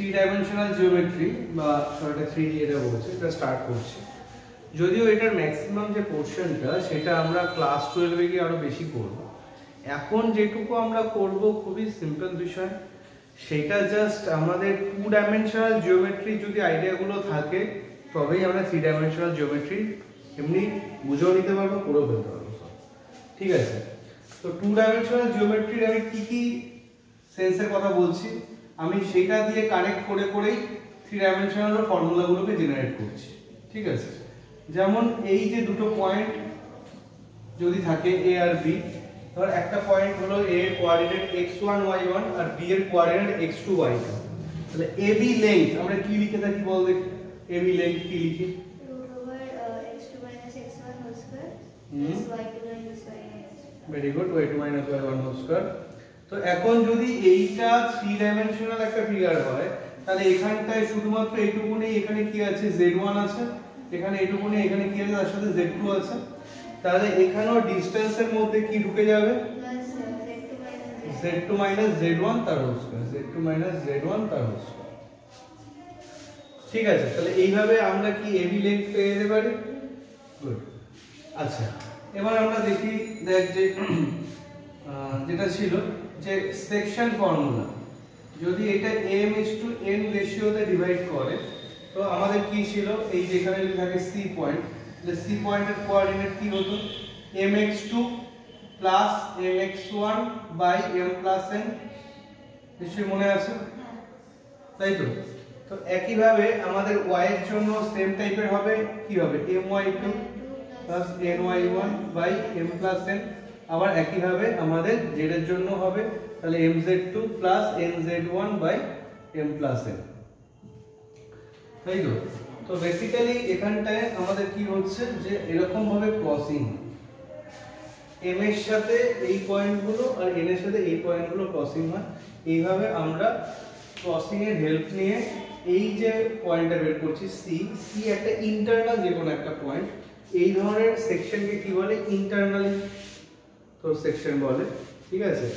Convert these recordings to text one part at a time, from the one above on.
Three dimensional geometry বা এটা 3D এটা বলছে, এটা স্টার্ট করছি। যদিও এটার ম্যাক্সিমাম যে পোর্শনটা সেটা আমরা ক্লাস 12-এ গিয়ে আরো বেশি করব। এখন যেটুকু আমরা করব খুবই সিম্পল বিষয়, সেটা জাস্ট আমাদের 2 ডাইমেনশনাল জিওমেট্রি যদি আইডিয়াগুলো থাকে তবেই আমরা 3 ডাইমেনশনাল জিওমেট্রি এমনি বুঝেও নিতে পারবো, করেও ফেলতে পারবো। ঠিক আছে, তো 2 ডাইমেনশনাল জিওমেট্রির আমি কি কি সেন্সের কথা বলছি, আমি সেটা দিয়ে কানেক্ট করে করেই 3 ডাইমেনশনাল ফর্মুলাগুলোকে জেনারেট করছি। ঠিক আছে, যেমন এই যে দুটো পয়েন্ট যদি থাকে a আর b, ধর একটা পয়েন্ট হলো a এর কোঅর্ডিনেট x1 y1 আর b এর কোঅর্ডিনেট x2 y2, তাহলে ab লেংথ আমরা কি লিখে থাকি বল দেখি, ab লেংথ কি লিখি, x2 - x1 whole square plus y2 - y1 square। Very good, y2 - y1 whole square। তো এখন যদি এইটা 3 ডাইমেনশনাল একটা ফিগার হয়, তাহলে এখানটায় শুধুমাত্র এইটুকু নেই, এখানে কি আছে z1 আছে, এখানে এইটুকু নেই, এখানে কি আছে, তার সাথে z2 আছে, তাহলে এখানেও ডিসটেন্সের মধ্যে কি ঢুকে যাবে, z2 - z1 তার হোল স্কয়ার, z2 - z1 তার হোল স্কয়ার। ঠিক আছে, তাহলে এইভাবে আমরা কি ab লেংথ পেয়ে যেতে পারি। গুড। আচ্ছা, এবার আমরা দেখি, দেখ যে যেটা ছিল যে সেকশন ফর্মুলা, যদি এটা m:n রেশিওতে ডিভাইড করে, তো আমাদের কি ছিল, এই যেখানে থাকে c পয়েন্ট, তাহলে c পয়েন্টের কোঅর্ডিনেট কি হতো, mx2 plus mx1 by m plus n, নিশ্চয়ই মনে আছে, তাই তো। তো একই ভাবে আমাদের y এর জন্য সেম টাইপের হবে, কি হবে, my2 plus ny1 by m plus n, আবার একই ভাবে আমাদের z এর জন্য হবে, তাহলে mz2 plus nz1 by m plus n, তাই তো। তো বেসিক্যালি এখানটায় আমাদের কি হচ্ছে যে এরকম ভাবে ক্রসিং, m এর সাথে এই পয়েন্টগুলো আর n এর সাথে এই পয়েন্টগুলো ক্রসিং হয়, এইভাবে আমরা ক্রসিং এর হেল্প নিয়ে এই যে পয়েন্টটা বের করছি c একটা ইন্টারনাল যে কোনো একটা পয়েন্ট, এই ধরনের সেকশনকে কি বলে, ইন্টারনালি তো সেকশন বলে। ঠিক আছে,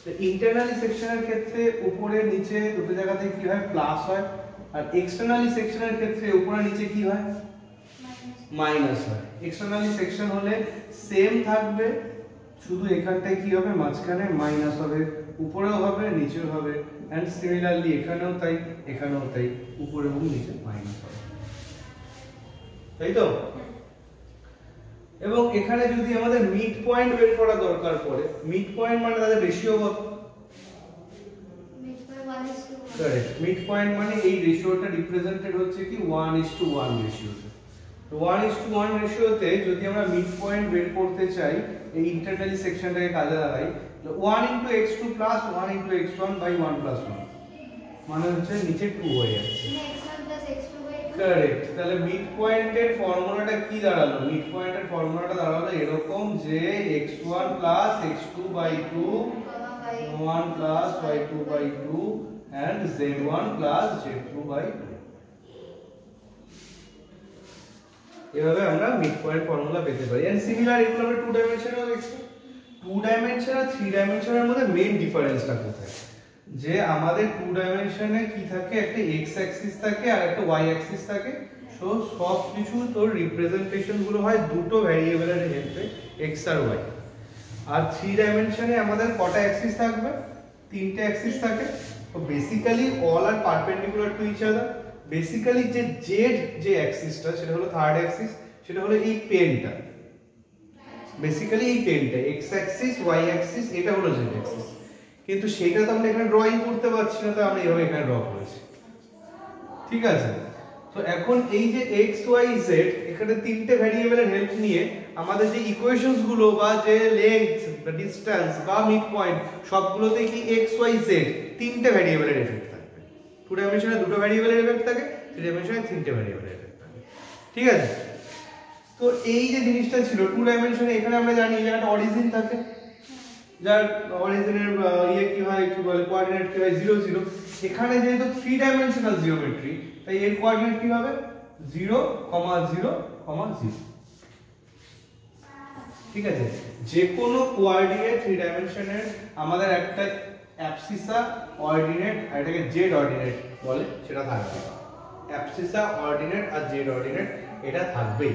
তো ইন্টারনালি সেকশনের ক্ষেত্রে উপরে নিচে দুটো জায়গাতে কি হয়, প্লাস হয়, আর এক্সটারনালি সেকশনের ক্ষেত্রে উপরে নিচে কি হয়, মাইনাস হয়। এক্সটারনালি সেকশন হলে সেম থাকবে, শুধু এখানটায় কি হবে, মাঝখানে মাইনাস হবে, উপরেও হবে নিচেও হবে, এন্ড সিমিলারলি এখানেও তাই, এখানেও তাই, উপরে এবং নিচে মাইনাস হবে, তাই তো। এবং এখানে যদি আমাদের মিড পয়েন্ট বের করা দরকার পড়ে, মিড পয়েন্ট মানে তাদের রেশিও কত, কারেক্ট, মিড পয়েন্ট মানে এই রেশিওটা রিপ্রেজেন্টেড হচ্ছে কি 1:1 রেশিওতে। তো 1:1 রেশিওতে যদি আমরা মিড পয়েন্ট বের করতে চাই, এই ইন্টারনালি সেকশনটাকে কাজে লাগাই, 1 * x2 plus 1 * x1 by 1 plus 1 মানে হচ্ছে নিচে 2 হয়ে যাচ্ছে, কারেক্ট। তাহলে মিড পয়েন্টের ফর্মুলাটা কি দাঁড়ালো, মিড পয়েন্টের ফর্মুলাটা দাঁড়ালো এরকম যে x1 plus x2 by 2 1 plus y2 by 2 and z1 plus z2 by 2। এভাবে আমরা মিড পয়েন্ট ফর্মুলা পেতে পারি। এন্ড সিমিলার এগুলো আমরা 2 ডাইমেনশনাল দেখছি। 2 ডাইমেনশন আর 3 ডাইমেনশনের মধ্যে মেইন ডিফারেন্সটা কোথায়, যে আমাদের 2 ডাইমেনশনে কি থাকে, একটা x অ্যাক্সিস থাকে আর একটা y অ্যাক্সিস থাকে, সো সব কিছু তোর রিপ্রেজেন্টেশন গুলো হয় দুটো ভ্যারিয়েবলের হেল্পে, x আর y। আর 3 ডাইমেনশনে আমাদের কটা অ্যাক্সিস থাকবে, তিনটে অ্যাক্সিস থাকে। তো basically all are perpendicular to each other. Basically যে z যে অ্যাক্সিসটা সেটা হলো থার্ড অ্যাক্সিস, সেটা হলো এই পেনটা, বেসিক্যালি এই পেনটা x অ্যাক্সিস y অ্যাক্সিস, এটা হলো z অ্যাক্সিস। কিন্তু সেটা তো আমরা এখানে ড্রয়িং করতে পারছি না, তো আমরা এভাবে এখানে ড্র করেছি। ঠিক আছে, তো এখন এই যে x y z এখানে তিনটে ভ্যারিয়েবলের হেল্প নিয়ে আমাদের যে ইকুয়েশনস গুলো বা যে লেংথ বা ডিসটেন্স বা মিড পয়েন্ট সবগুলোতে কি x y z তিনটে ভ্যারিয়েবলের এফেক্ট থাকবে। 2 ডাইমেনশনে দুটো ভ্যারিয়েবলের এফেক্ট থাকে, 3 ডাইমেনশনে তিনটে ভ্যারিয়েবলের এফেক্ট থাকে। ঠিক আছে, তো এই যে জিনিসটা ছিল 2 ডাইমেনশনে, এখানে আমরা জানি যে একটা অরিজিন থাকে, যার অরিজিনের কি হয়, কি বলে, কোঅর্ডিনেট কি হয় 0 0। এখানে যেহেতু 3 ডাইমেনশনাল জিওমেট্রি, তাই এর কোঅর্ডিনেট কি হবে 0, 0, 0। ঠিক আছে, যে কোনো কোঅর্ডিনেট 3 ডাইমেনশনের আমাদের একটা অ্যাবসিসা অর্ডিনেট আর এটাকে জেড অর্ডিনেট বলে সেটা থাকবে। অ্যাবসিসা, অর্ডিনেট আর জেড অর্ডিনেট এটা থাকবেই।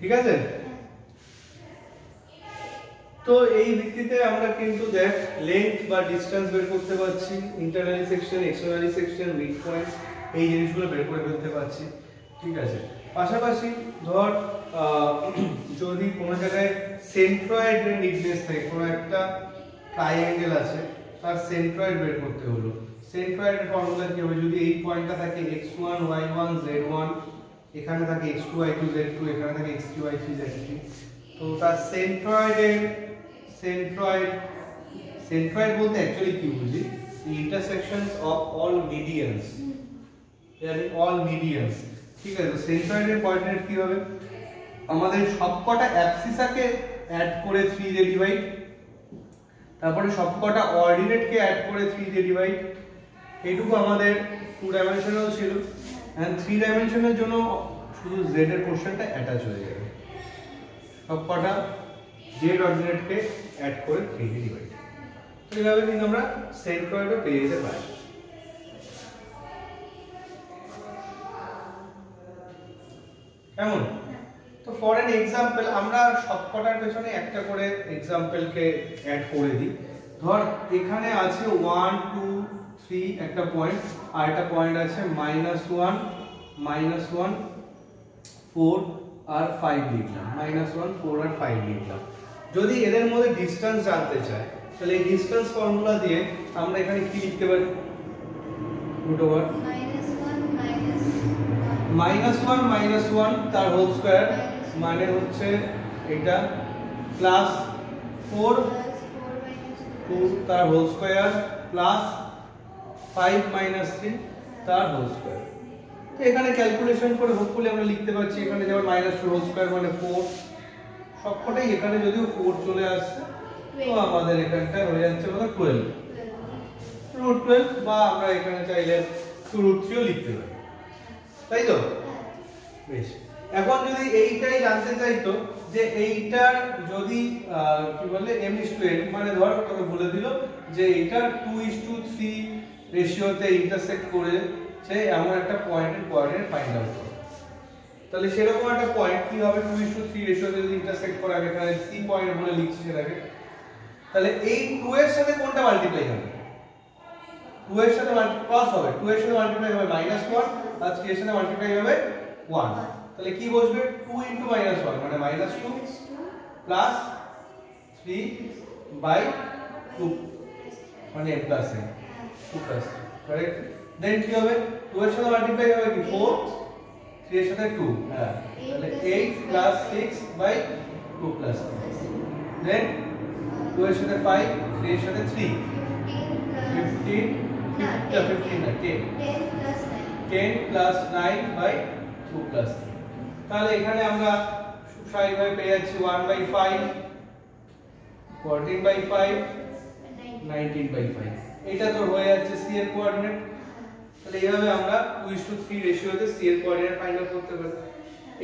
ঠিক আছে? তো এই ভিত্তিতে আমরা কিন্তু দেখ লেন্থ বা ডিসটেন্স বের করতে পারছি, internally section, externally section, mid point এই জিনিসগুলো বের করে ফেলতে পারছি। ঠিক আছে, পাশাপাশি ধর যদি কোনো জায়গায় সেন্ট্রয়েডের নিডনেস থাকে, কোনো একটা ট্রায়াঙ্গেল আছে তার সেন্ট্রয়েড বের করতে হলো, সেন্ট্রয়েডের ফর্মুলা কি হবে? যদি এই পয়েন্টটা থাকে x1 y1 z1, এখানে থাকে x2 y2 z2, এখানে থাকে x3 y3 z3, তো তার সেন্ট্রয়েড বলতে অ্যাকচুয়ালি কি বুঝি? ইন্টারসেকশনস অফ অল মিডিয়ানস, মানে অল মিডিয়ানস। ঠিক আছে, তো সেন্ট্রয়েডের কোঅর্ডিনেট কি হবে? আমাদের সবকটা অ্যাবসিসাকে অ্যাড করে 3 দিয়ে ডিভাইড, তারপরে সবকটা অর্ডিনেটকে অ্যাড করে 3 দিয়ে ডিভাইড। এইটুকু আমাদের 2 ডাইমেনশনাল ছিল, এন্ড 3 ডাইমেনশনের জন্য শুধু z এর পোরশনটা অ্যাটাচ হয়ে যাবে, সবকটা জেড অর্ডিনেটকে অ্যাড করে 3 দিয়ে ডিভাইড। তো এইভাবে কিন্তু আমরা সেন্ট্রয়েডও পেয়ে যেতে পারি। কেমন? তো ফর এন এক্সাম্পল আমরা সবকটার পেছনে একটা করে এক্সাম্পলকে অ্যাড করে দিই। ধর এখানে আছে 1 2 3 একটা পয়েন্ট, আর একটা পয়েন্ট আছে -1 -1 4 আর 5 লিখলাম, -1 4 আর 5 লিখলাম। যদি এদের মধ্যে ডিসটেন্স জানতে চাই তাহলে এই ডিসটেন্স ফর্মুলা দিয়ে আমরা এখানে কি লিখতে পারি? √1 -1 তার হোল স্কয়ার, মানে হচ্ছে এটা প্লাস 4 2 তার হোল স্কয়ার প্লাস 5 3 তার হোল স্কয়ার। তো এখানে ক্যালকুলেশন করে হোপফুলি আমরা লিখতে পারছি, এখানে যেমন -2 হোল স্কয়ার মানে 4, সবকটাই এখানে যদিও 4 চলে আসছে, তো আমাদের এখানটা হয়ে যাচ্ছে কত? 12, √12, বা আমরা এখানে চাইলে 2√3 ও লিখতে পারি, তাই তো? বেশ, এখন যদি এইটাই জানতে চাইতো যে এইটার যদি কি বলে m:n, মানে ধর তোকে বলে দিল যে এটা 2:3 রেশিওতে ইন্টারসেক্ট করে সে এমন একটা পয়েন্টের কোঅর্ডিনেট ফাইন্ড আউট করে, তাহলে সেরকম একটা পয়েন্ট কি হবে? 2:3 রেশিওতে যদি ইন্টারসেক্ট করে, আমি এখানে c পয়েন্ট বলে লিখছি সেটাকে, তাহলে এই 2 এর সাথে কোনটা মাল্টিপ্লাই হবে? 2 এর সাথে ক্রস হবে, 2 এর সাথে মাল্টিপ্লাই হবে -1 আর 3 এর সাথে মাল্টিপ্লাই হবে 1, তাহলে কি বসবে? 2 * -1 মানে -2 প্লাস 3/2 মানে m plus n, 2 plus, correct? Then কি হবে? 2 এর সাথে মাল্টিপ্লাই হবে কি? 4, 3 এর সাথে 2, হ্যাঁ, তাহলে 8 প্লাস 6/2 প্লাস 3, দেন 2 এর সাথে 5, 3 এর সাথে 3, 15 না 10 প্লাস 9/2 প্লাস 3। তাহলে এখানে আমরা স্বাভাবিকভাবে পেয়ে যাচ্ছি 1/5, 14/5, 19/5, এটা তো হয়ে যাচ্ছে c এর কোঅর্ডিনেট। তাহলে এইভাবে আমরা 2:3 রেশিওতে c এর কোঅর্ডিনেট ফাইন্ড আউট করতে পারি।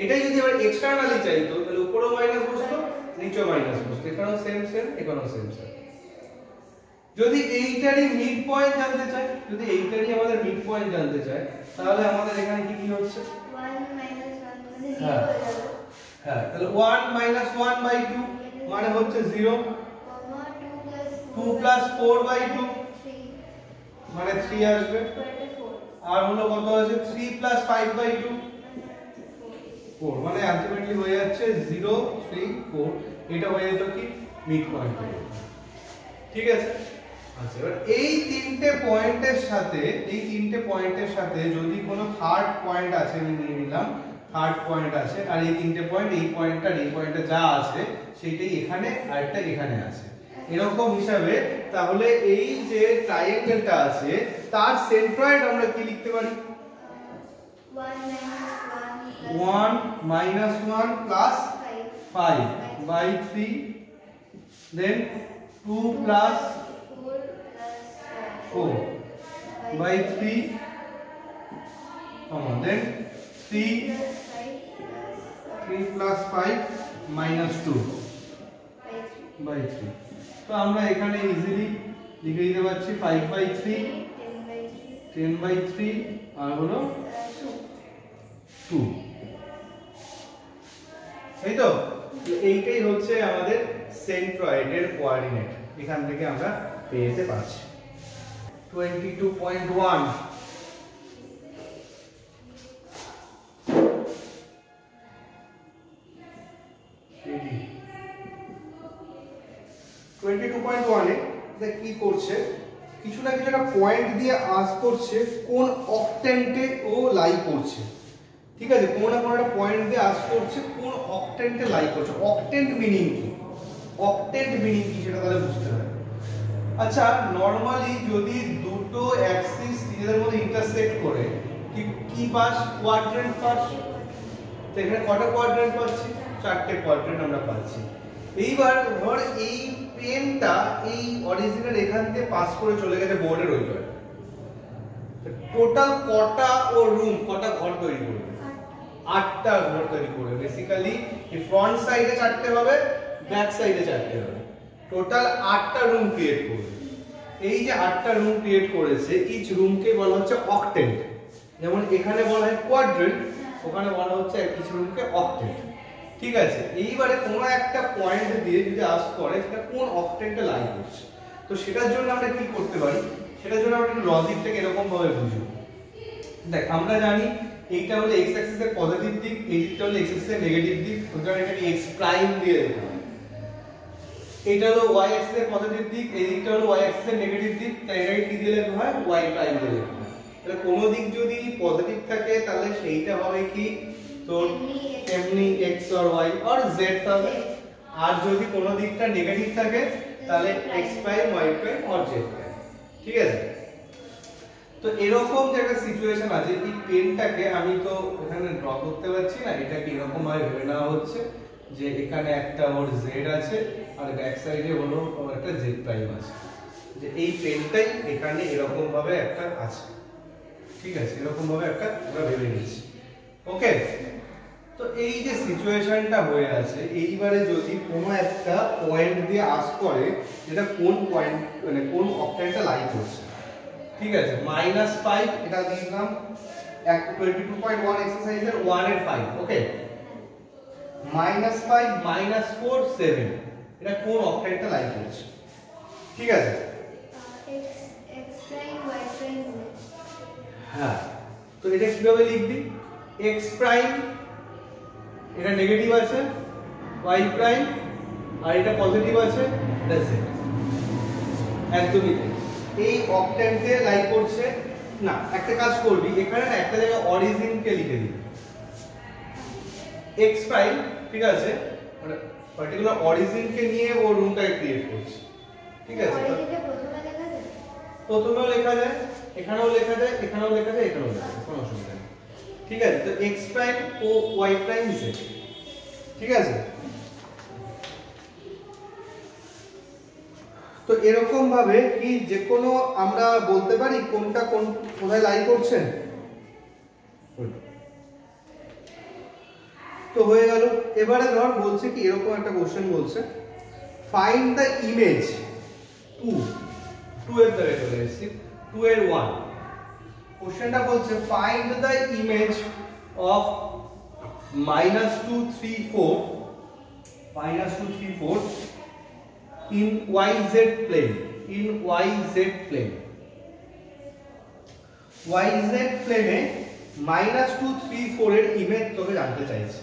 এটাই যদি আমরা এক্সটারনালি চাইতো তাহলে উপরেও মাইনাস বসতো, নিচেও মাইনাস বসতো, এখানেও সেম, এখানেও সেম। যদি এইটারই মিড পয়েন্ট জানতে চাই, যদি এইটারই আমাদের মিড পয়েন্ট জানতে চাই, তাহলে আমাদের এখানে কি কি হচ্ছে? 1 - 1 মানে 0 হ্যাঁ, হয়ে যাবে। হ্যাঁ, তাহলে 1 - 1/2 মানে হচ্ছে 0, 2 + 4/2 মানে 3 আসবে, আর হলো কত আছে? 3 + 5/2 4, মানে আলটিমেটলি হয়ে যাচ্ছে 0 3 4, এটা হয়ে যেত কি? Mid point. ঠিক আছে, আচ্ছা, এবার এই তিনটে পয়েন্টের সাথে যদি কোনো থার্ড পয়েন্ট আছে, আমি নিয়ে নিলাম থার্ড পয়েন্ট আছে, আর এই তিনটে পয়েন্ট, এই পয়েন্টটা যা আছে সেটাই এখানে আর একটা এখানে আছে, এরকম হিসাবে, তাহলে এই যে ট্রায়াঙ্গেলটা আছে তার সেন্ট্রয়েড আমরা কি লিখতে পারি? 1 - 1 plus 5/3, then 2 + 4 by 3, then 3 plus 5 minus 2 by 3. তো আমরা এখানে ইজিলি লিখে দিতে পারছি 5 by 3, 10 by 3 আর হলো 2। এই তো এইটাই হচ্ছে আমাদের সেন্ট্রয়েডের কোঅর্ডিনেট, এখান থেকে আমরা পেয়ে যেতে পারছি। 22.1 22.1 এ কি করছে, কিছু না কিছু একটা পয়েন্ট দিয়ে আস করছে কোন অক্টেন্টে ও লাই করছে। ঠিক আছে, কোন না কোন একটা পয়েন্ট দিয়ে আস করছে কোন অক্টেন্টে লাই করছে। অক্টেন্ট মিনিং কি, অক্টেন্ট মিনিং কি সেটা তাহলে বুঝতে হবে। আচ্ছা, নরমালি যদি দুটো অ্যাক্সিস নিজেদের মধ্যে ইন্টারসেক্ট করে কি পাস, কোয়াড্রেন্ট পাস। তো এখানে কটা কোয়াড্রেন্ট পাচ্ছি? 4টে কোয়াড্রেন্ট আমরা পাচ্ছি। এইবার ধর এই পেনটা এই অরিজিনাল এখান থেকে পাস করে চলে গেছে বোর্ডের ওই পারে, টোটাল কটা ও রুম, কটা ঘর তৈরি করবে? 8টা ঘর তৈরি করবে। বেসিক্যালি এই ফ্রন্ট সাইডে 4টে হবে, ব্যাক সাইডে 4টে হবে, টোটাল 8টা রুম ক্রিয়েট করবে। এই যে 8টা রুম ক্রিয়েট করেছে, ইচ রুমকে বলা হচ্ছে অক্টেন্ট। যেমন এখানে বলা হয় কোয়াড্রেন্ট, ওখানে বলা হচ্ছে ইচ রুমকে অক্টেন্ট। ঠিক আছে, এইবারে কোনো একটা পয়েন্ট দিয়ে যদি আস করে সেটা কোন অক্টেন্টে লাই করছে, তো সেটার জন্য আমরা কি করতে পারি, সেটার জন্য আমরা লজিকটাকে এরকম ভাবে বুঝবো। দেখ, আমরা জানি এইটা হলো x অ্যাক্সিস এর পজিটিভ দিক, এইটা হলো x অ্যাক্সিস এর নেগেটিভ দিক, সুতরাং এটাকে x প্রাইম দিয়ে লেখা হয়। এইটা হলো y অ্যাক্সিস এর পজিটিভ দিক, এই দিকটা হলো y অ্যাক্সিস এর নেগেটিভ দিক, তাই এটাকে কি দিয়ে লেখা হয়? y প্রাইম দিয়ে লেখা হয়। তাহলে কোনো দিক যদি পজিটিভ থাকে তাহলে সেইটা হবে কি, তো এমনি x or y or z হবে, আর যদি কোনো দিকটা নেগেটিভ থাকে তাহলে x prime, y prime or z prime. ঠিক আছে, তো এরকম যে একটা সিচুয়েশন আছে, এই পেনটাকে আমি তো এখানে ড্র করতে পারছি না, এটাকে এরকম ভাবে ভেবে নেওয়া হচ্ছে যে এখানে একটা ওর z আছে আর ব্যাক সাইডে হলো ওর একটা z প্রাইম আছে, যে এই পেনটাই এখানে এরকম ভাবে একটা আছে। ঠিক আছে, এরকম ভাবে একটা আমরা ভেবে নিয়েছি। ওকে, তো এই যে সিচুয়েশনটা হয়ে আছে, এইবারে যদি কোনো একটা পয়েন্ট দিয়ে আস করে যেটা কোন পয়েন্ট মানে কোন অক্টেন্টে লাই করছে। ঠিক আছে, -5 এটা দিলাম 22.1 এক্সারসাইজের 1 এর 5। ওকে, -5 -4 7 এটা কোন অক্টেন্টে লাই করছে? ঠিক আছে, x প্রাইম y প্রাইম। হ্যাঁ, তো এটা কিভাবে লিখবি? x প্রাইম এটা নেগেটিভ আছে, y প্রাইম আর এটা পজিটিভ আছে, দ্যাটস ইট। একদমই তাই। এই অক্টেন্টে লাই করছে না, একটা কাজ করবি, এখানে না একটা জায়গায় অরিজিন কে লিখে দিবি x প্রাইম। ঠিক আছে, মানে পার্টিকুলার অরিজিন কে নিয়ে ও রুমটাকে ক্রিয়েট করছে। ঠিক আছে, অরিজিনটা প্রথমে লেখা যায়, প্রথমেও লেখা যায়, এখানেও লেখা যায়, এখানেও লেখা যায়, এখানেও লেখা যায়, কোনো অসুবিধা নেই। ঠিক আছে, তো x প্রাইম ও y প্রাইম z। ঠিক আছে, তো এরকম ভাবে কি যে কোনো আমরা বলতে পারি কোনটা কোন কোথায় লাই করছে। তো হয়ে গেল। এবারে ধর বলছে কি এরকম একটা কোশ্চেন বলছে, ফাইন্ড দ্য ইমেজ 2 এর দ্বারা চলে এসেছি, 2 এর 1। কোশ্চেনটা বলছে find the image of -2 3 4 in yz plane, in yz plane, yz plane এ -2 3 4 এর ইমেজ তোকে জানতে চাইছে।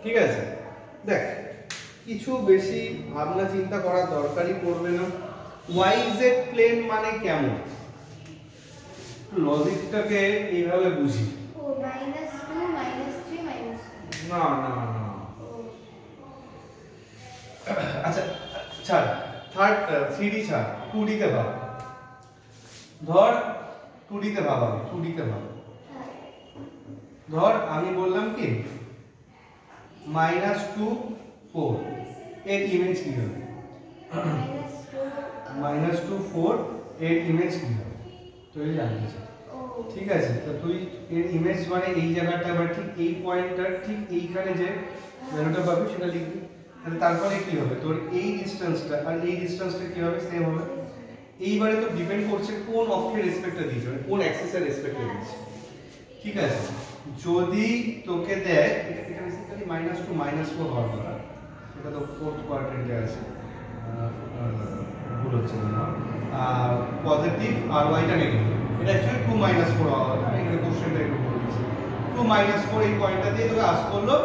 ঠিক আছে, দেখ কিছু বেশি ভাবনা চিন্তা করার দরকারই পড়বে না। yz প্লেন মানে কেমন, লজিকটাকে এইভাবে বুঝি। ও -2 -3 -2 না না না, আচ্ছা ছাড়, থার্ড 3D ছাড়, 2D তে ভাব। ধর 2D তে ভাব, আমি 2D তে ভাব। ধর আমি বললাম কি -2 4 এর ইমেজ কি হবে? -2 4 এর ইমেজ কি হবে? তুই জানতে চাই। ও ঠিক আছে, তো তুই এর ইমেজ মানে এই জায়গাটা বা ঠিক এই পয়েন্টটা ঠিক এইখানে যে ভ্যালুটা পাবি সেটা লিখবি। তাহলে তারপরে কি হবে, তোর এই ডিসটেন্সটা আর এই ডিসটেন্সটা কি হবে, সেম হবে। এইবারে তো ডিপেন্ড করছে কোন অক্ষের রেসপেক্টটা দিয়েছে, মানে কোন অ্যাক্সিসের রেসপেক্টটা দিয়েছে। ঠিক আছে, যদি তোকে দেয় এটা বেসিক্যালি -2 -4 হওয়ার কথা, এটা তো ফোর্থ কোয়াড্রেন্টে আছে, ভুল হচ্ছে না, পজিটিভ আর ওয়াইটা নেগেটিভ, এটা অ্যাকচুয়ালি 2 -4 হওয়ার কথা। আমি এখানে কোশ্চেনটা একটু বলে দিচ্ছি। 2 -4 এই পয়েন্টটা দিয়ে তোকে আস্ক করলো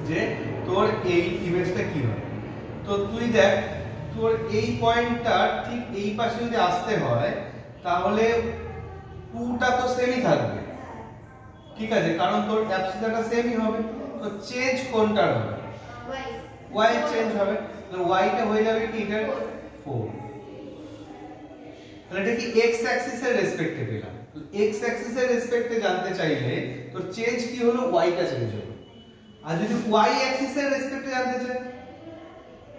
যে তোর এই ইমেজটা কি হবে। তো তুই দেখ তোর এই পয়েন্টটা ঠিক এই পাশে যদি আসতে হয় তাহলে 2টা তো সেমই থাকবে। ঠিক আছে, কারণ তোর অ্যাবসিসাটা সেমই হবে। তো চেঞ্জ কোনটার হবে, y চেঞ্জ হবে। তাহলে y টা হয়ে যাবে কি, এটা 4। তাহলে এটা কি x অ্যাক্সিসের রেসপেক্টে পেলাম। তো x অ্যাক্সিসের রেসপেক্টে জানতে চাইলে তোর চেঞ্জ কি হলো, y টা চেঞ্জ হলো। আর যদি y অ্যাক্সিসের রেসপেক্টে জানতে চাই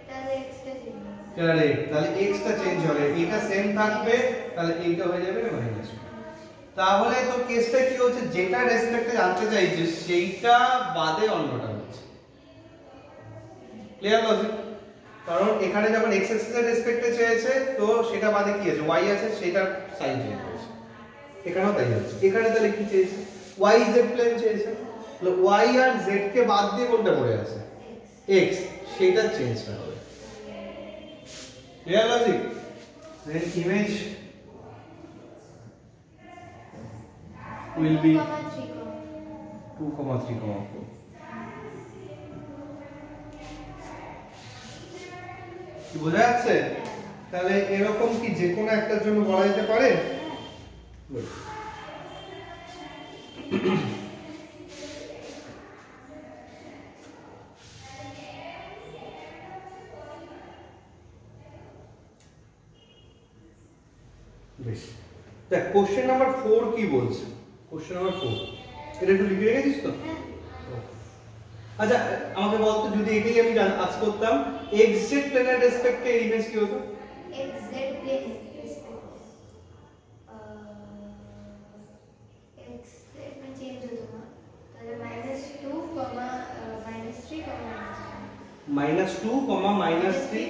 তাহলে x টা চেঞ্জ হবে। কারেক্ট, তাহলে x টা চেঞ্জ হবে, এটা সেম থাকবে, তাহলে এইটা হয়ে যাবে -2। তাহলে তো কেসটা কি হচ্ছে, যেটা রেসপেক্টে জানতে চাইছিস সেইটা বাদে অন্যটা হচ্ছে। Clear logic? কারণ এখানে যখন x অ্যাক্সিসের রেসপেক্টে চেয়েছে তো সেটা বাদে কি আছে, y আছে, সেটার সাইন চেঞ্জ হয়েছে। এখানেও তাই হচ্ছে। এখানে তাহলে কি চেয়েছে, y z প্লেন চেয়েছে, তাহলে y আর z কে বাদ দিয়ে কোনটা পড়ে আছে, x, সেটা চেঞ্জটা হবে। Clear logic? then image will be 2,3,4. কি বোঝা যাচ্ছে? তাহলে এরকম কি যে কোনো একটার জন্য বলা যেতে পারে? Good. বেশ, দেখ কোশ্চেন নাম্বার 4 কি বলছে। কোশ্চেন নাম্বার 4 এটা একটু লিখে রেখেছিস তো? আচ্ছা আমাকে বলতো, যদি এটাই আমি আজ করতাম xz প্লেনের রেসপেক্টে এর ইমেজ কি হতো? xz প্লেন রেসপেক্ট x में चेंज होता ना, তাহলে -2, -3, -2, -3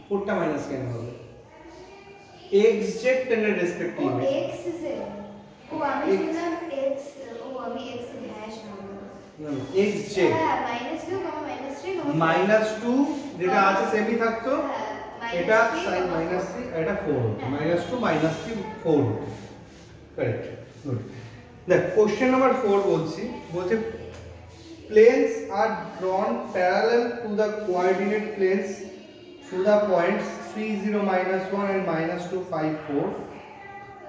কোনটা মাইনাস কেন হবে? xz প্লেনের রেসপেক্টে ইমেজ xz ও আমি শুনলাম x, ও আমি x হ্যাশ না xz হ্যাঁ -2 যেটা আছে সেমই থাকতো, এটা sin -3 এটা 4 হতো, -2 -3 4 হতো। Correct, good. দেখ কোশ্চেন নাম্বার 4 বলছে planes are drawn parallel to the coordinate planes through the points 3, 0, -1 and -2, 5, 4.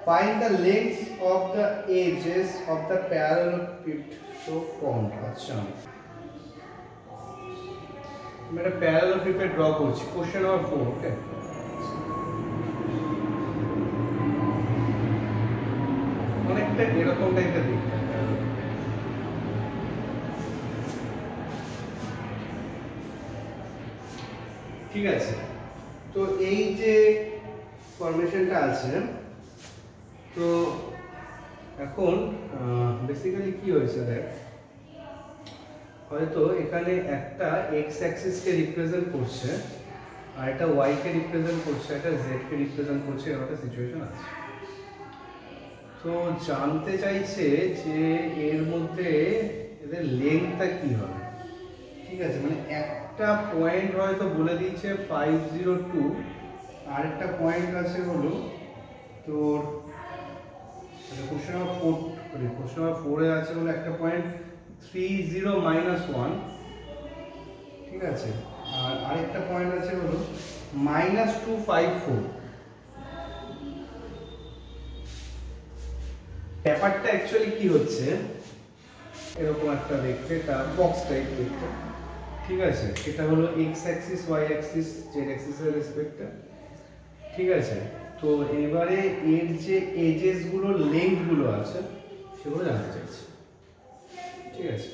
Find the lengths of the edges of the parallelepiped so formed. আচ্ছা আমি একটা প্যারালেলোপিপেড ড্র করছি। কোশ্চেন নাম্বার 4, ওকে? অনেকটা এরকম টাইপের দেখতে হবে। ঠিক আছে, তো এই যে ফরমেশনটা আছে, তো এখন বেসিক্যালি কি হয়েছে দেখ, হয়তো এখানে একটা x অ্যাক্সিস কে রিপ্রেজেন্ট করছে আর একটা y কে রিপ্রেজেন্ট করছে, একটা z কে রিপ্রেজেন্ট করছে, এরকম একটা সিচুয়েশন আছে। তো জানতে চাইছে যে এর মধ্যে এদের লেন্থটা কি হবে। ঠিক আছে, মানে একটা পয়েন্ট হয়তো বলে দিয়েছে 502, আর একটা পয়েন্ট আছে হলো তোর কোশ্চেন নাম্বার 4 এ আছে হলো একটা পয়েন্ট 30 -1, ঠিক আছে, আর আরেকটা পয়েন্ট আছে হলো -254। ব্যাপারটা অ্যাকচুয়ালি কি হচ্ছে, এরকম একটা দেখতে, একটা বক্স টাইপ দেখতে, ঠিক আছে, এটা হলো x Axis, y Axis, z অ্যাক্সিসের রেসপেক্টে। ঠিক আছে, তো এবারে এর যে এজেস গুলো, লেন্থ গুলো আছে সেগুলো জানতে চাইছি। ঠিক আছে,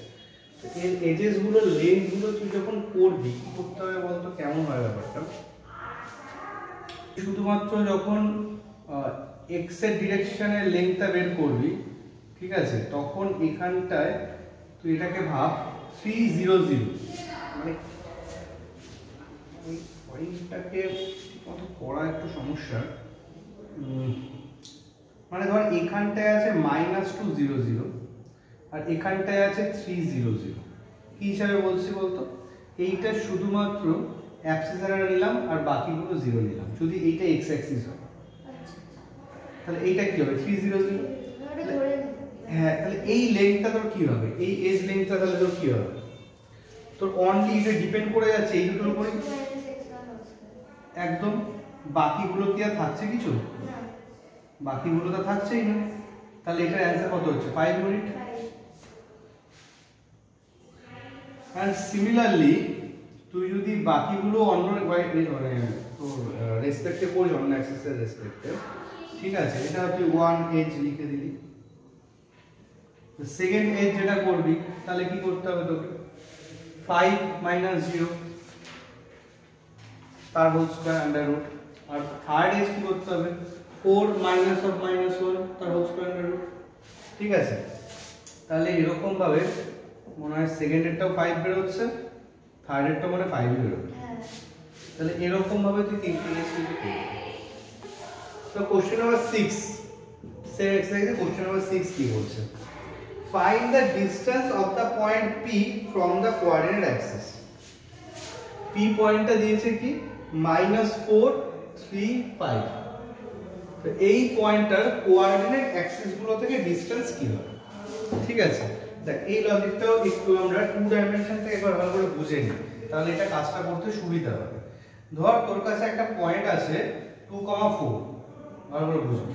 তো এর এজেস গুলো, লেন্থ গুলো তুই যখন করবি কি করতে হবে বলতো, কেমন হয় ব্যাপারটা? শুধুমাত্র যখন x এর ডিরেকশনের লেন্থটা বের করবি, ঠিক আছে, তখন এখানটায় তুই এটাকে ভাব 300, মানে ওই পয়েন্টটাকে কত পড়া একটু সমস্যা। মানে ধর এখানটায় আছে -200 আর এখানটায় আছে 300, কি হিসাবে বলছি বলতো? এইটা শুধুমাত্র অ্যাবসিসারা নিলাম আর বাকিগুলো 0 নিলাম, যদি এইটা x অ্যাক্সিস হয় তাহলে এইটা কি হবে 300। হ্যাঁ, তাহলে এই লেন্থটা তোর কি হবে, এই এজ লেন্থটা তাহলে তোর কি হবে, তোর অনলি এটা ডিপেন্ড করে যাচ্ছে এই দুটোর উপরে একদম। বাকিগুলো কি আর থাকছে কিছু? বাকিগুলো তো থাকছেই না, তাহলে এটার অ্যান্সার কত হচ্ছে 5 ইউনিট। আর সিমিলারলি তুই যদি বাকিগুলো অন্য মানে তোর রেসপেক্টে করিস, অন্য অ্যাক্সিসের রেসপেক্টে, ঠিক আছে, এটা তুই 1 এজ লিখে দিলি। সেকেন্ড এজ যেটা করবি তাহলে কি করতে হবে তোকে, 5 - 0 তার হোল স্কয়ার আন্ডার রুট। আর থার্ড এজ কি করতে হবে, 4 - (-1) তার হোল স্কয়ার আন্ডার রুট। ঠিক আছে, তাহলে এরকম ভাবে মনে হয় সেকেন্ডেরটাও 5 বের হচ্ছে, থার্ডেরটাও মানে 5 বের হচ্ছে। তাহলে এরকম ভাবে তুই তিনটে এজ করবি। তো কোশ্চেন নাম্বার 6, সেই এক্সারসাইজে কোশ্চেন নাম্বার 6 কি বলছে, find the distance of the point P from the coordinate axis. P পয়েন্টটা দিয়েছে কি -4, 3, 5। তো এই পয়েন্টটার কোঅর্ডিনেট অ্যাক্সিস গুলো থেকে ডিসটেন্স কি হবে। ঠিক আছে, দেখ এই লজিকটাও একটু আমরা 2 ডাইমেনশন থেকে একবার ভালো করে বুঝে নিই, তাহলে এটা কাজটা করতে সুবিধা হবে। ধর তোর কাছে একটা পয়েন্ট আছে 2,4, ভালো করে বুঝবি,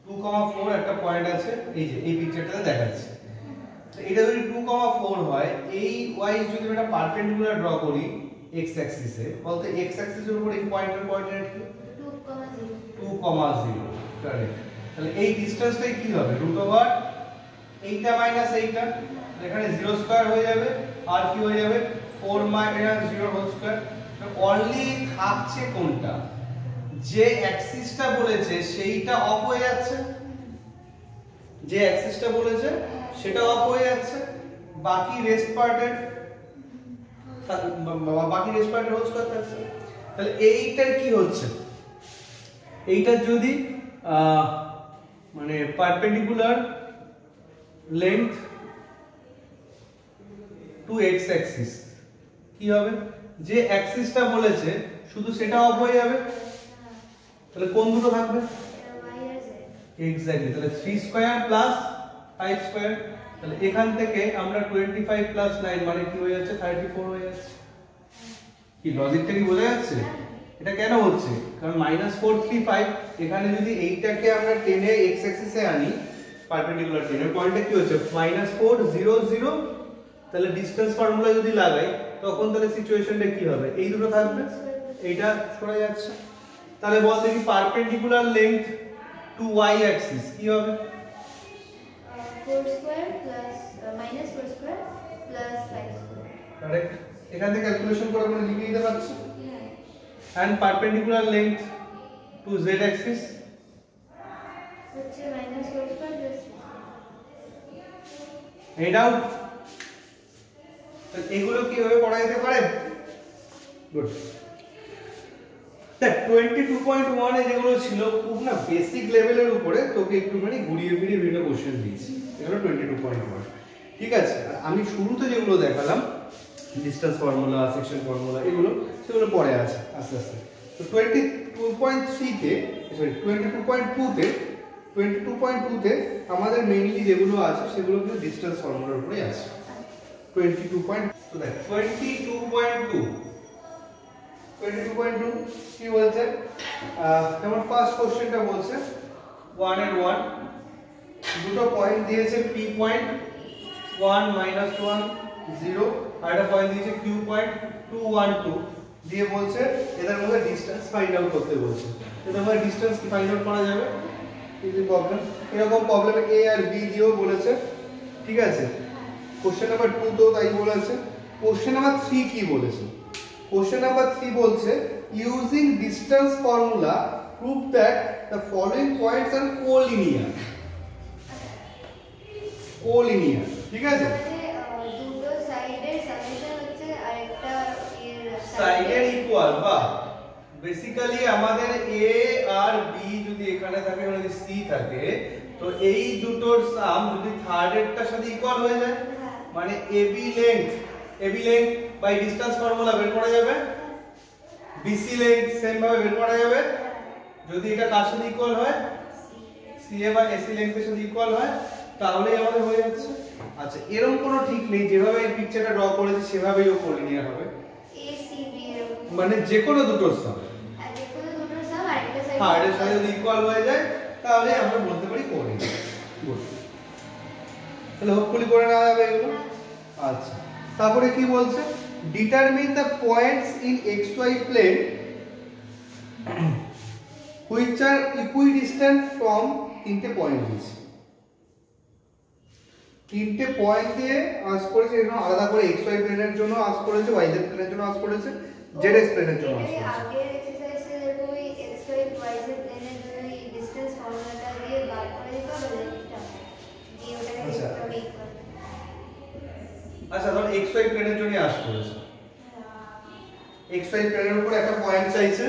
2,4 একটা পয়েন্ট আছে, এই যে এই পিকচারটাতে দেখাচ্ছে। এটা যদি 2,4 হয়, এই y যদি আমরা পারপেন্ডিকুলার ড্র করি x অ্যাক্সিসে, বলতে x অ্যাক্সিসের উপর এই পয়েন্টের কোঅর্ডিনেট কি 2,0, কারেক্ট। তাহলে এই ডিসটেন্সটাই কি হবে √, এইটা মাইনাস এইটা, এখানে 0 স্কয়ার হয়ে যাবে, আর কি হয়ে যাবে 4 - 0 হোল স্কয়ার। তো অনলি থাকছে কোনটা, যে অ্যাক্সিসটা বলেছে সেইটা অফ হয়ে যাচ্ছে, যে অ্যাক্সিসটা বলেছে সেটা অফ হয়ে যাচ্ছে, বাকি রেস্ট পার্টের হোল স্কয়ার থাকছে। তাহলে এইটার কি হচ্ছে, এইটার যদি মানে perpendicular length to x axis, কি হবে, যে অ্যাক্সিসটা বলেছে শুধু সেটা অফ হয়ে যাবে, তাহলে কোন দুটো থাকবে, এক্স্যাক্টলি। তাহলে 3 স্কয়ার প্লাস 5 স্কয়ার, তাহলে এখান থেকে আমরা 25 প্লাস 9 মানে কি হয়ে যাচ্ছে 34 হয়ে যাচ্ছে। কি লজিকটা কি বোঝা যাচ্ছে? এটা কেন হচ্ছে, কারণ -4, 3, 5, এখানে যদি এইটাকে আমরা টেনে x অ্যাক্সিসে আনি, পারপেন্ডিকুলার টেনে পয়েন্টে কি হচ্ছে -4, 0, 0, তাহলে ডিসটেন্স ফর্মুলা যদি লাগাই তখন তাহলে সিচুয়েশনটা কি হবে, এই দুটো থাকবে, এইটা সরে যাচ্ছে। তাহলে বল দেখি perpendicular length to y axis কি হবে, 4 square plus -4 square plus 5 square, correct. এখান থেকে ক্যালকুলেশন করে আমরা লিখে দিতে পারছি। and perpendicular length to z axis হচ্ছে -4 স্কয়ার প্লাস 6। এই ডাউট, তো এগুলো কিভাবে করা যেতে পারে, গুড। দেখ 22.1 এ যেগুলো ছিল খুব না বেসিক লেভেলের উপরে, তোকে একটুখানি ঘুরিয়ে ফিরিয়ে বিভিন্ন কোশ্চেন দিয়েছি, এগুলো 22.1। ঠিক আছে, আর আমি শুরুতে যেগুলো দেখালাম ডিসটেন্স ফর্মুলা, সেকশন ফর্মুলা, এগুলো সেগুলো পরে আছে আস্তে আস্তে। তো 22.2 তে আমাদের মেইনলি যেগুলো আছে সেগুলো কিন্তু ডিসটেন্স ফর্মুলার উপরেই আছে। 22.2 কি বলছে, যেমন ফার্স্ট কোশ্চেনটা বলছে 1 এর 1, দুটো পয়েন্ট দিয়েছে P পয়েন্ট 1, -1, 0, আর একটা পয়েন্ট দিয়েছে Q পয়েন্ট 2, 1, 2, দিয়ে বলছে এদের মধ্যে ডিসটেন্স ফাইন্ড আউট করতে বলছে। এদের মধ্যে ডিসটেন্স কি ফাইন্ড আউট করা যাবে, ইজি প্রবলেম। এরকম প্রবলেম A আর B দিয়েও বলেছে। ঠিক আছে, কোশ্চেন নাম্বার 2 তো তাই বলেছে। কোশ্চেন নাম্বার 3 কি বলেছে, কোশ্চেন নাম্বার 3 বলছে using distance formula prove that the following points are collinear. Collinear, ঠিক আছে? দুটো সাইডের সামেশন হচ্ছে আরেকটা এর সাইডের ইকুয়াল বা বেসিক্যালি আমাদের a আর b যদি এখানে থাকে যদি c থাকে তো এই দুটোর সাম যদি থার্ড এরটার সাথে ইকুয়াল হয়ে যায় মানে ab length by distance formula বের করা যাবে, bc length সেম ভাবে বের করা যাবে যদি এটা কার সাথে ইকুয়াল হয়, ca বাই ac length এর সাথে ইকুয়াল হয় তাহলেই আমাদের হয়ে যাচ্ছে। আচ্ছা এরকম কোনো ঠিক নেই, যেভাবে এই পিকচারটা ড্র করেছি সেভাবেই ও কোলিনিয়ার হবে, acb এরকম মানে যে কোনো দুটোর সাম আর যে কোনো দুটোর সাম আরেকটা সাইড থার্ড এর সাথে যদি ইকুয়াল হয়ে যায় তাহলে আমরা বলতে পারি কোলিনিয়ার। গুড, তাহলে হোপফুলি করে নেওয়া যাবে এগুলো। আচ্ছা তারপরে কি বলছে, determine the points in xy plane which are equidistant from তিনটে পয়েন্ট দিয়েছে, তিনটে পয়েন্ট দিয়ে আস করেছে, এখানে আলাদা করে xy প্লেনের জন্য আস করেছে, yz প্লেনের জন্য আস করেছে, zx প্লেনের জন্য আস করেছে। আগের এক্সারসাইজে যেরকম ওই xy yz প্লেনের জন্য এই ডিসটেন্স ফর্মুলাটা দিয়ে বার করে দিতে হবে লেফটটা দিয়ে ওটাকে আচ্ছা। লিখতে হবে ইকুয়াল। আচ্ছা ধর xy প্লেনের জন্য আস করেছে, xy প্লেনের উপর একটা পয়েন্ট চাইছে,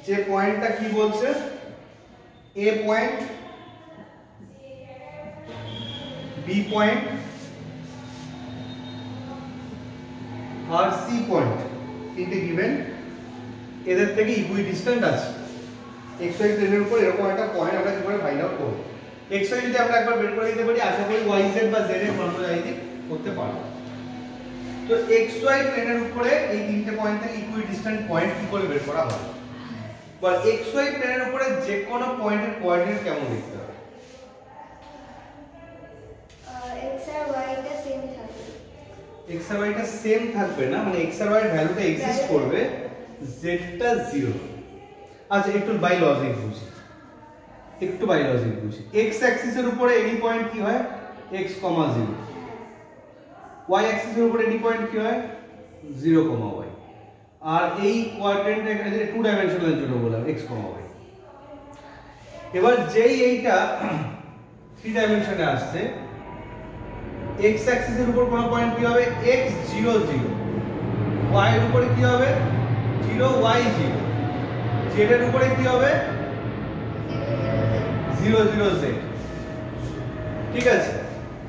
যে পয়েন্টটা কি বলছে a পয়েন্ট b পয়েন্ট আর c পয়েন্ট তিনটে গিভেন, এদের থেকে ইকুইডিস্ট্যান্ট আছে। xy প্লেনের উপর এরকম একটা পয়েন্ট আমরা কি করে ফাইন্ড আউট করব, xy যদি আমরা একবার বের করে দিতে পারি আশা করি yz বা z এর ফর্মুলা ইজি করতে পারবো। তো xy প্লেনের উপরে এই তিনটে পয়েন্ট থেকে ইকুইডিস্ট্যান্ট পয়েন্ট কি করে বের করা হয়, বল xy প্লেনের উপরে যে কোনো পয়েন্টের কোঅর্ডিনেট কেমন লিখতে হবে? x আর y টা সেম থাকবে, x আর y টা সেম থাকবে না, মানে x আর y এর ভ্যালুটা এক্সিস্ট করবে, z টা 0। আচ্ছা একটু বাই লজিক বুঝি, x অ্যাক্সিস এর উপরে এনি পয়েন্ট কি হয় x, 0, y অ্যাক্সিস এর উপরে এনি পয়েন্ট কি হয় 0, y, আর এই কোয়াড্রেন্ট এখানে টু ডাইমেনশনাল জন্য বললাম x, y। এবার যেই এইটা থ্রি ডাইমেনশনে আসছে, x অ্যাক্সিস এর উপর কোন পয়েন্ট কি হবে x, 0, 0, y এর উপরে কি হবে 0, y, 0, z এর উপরে কি হবে 0, 0, z। ঠিক আছে,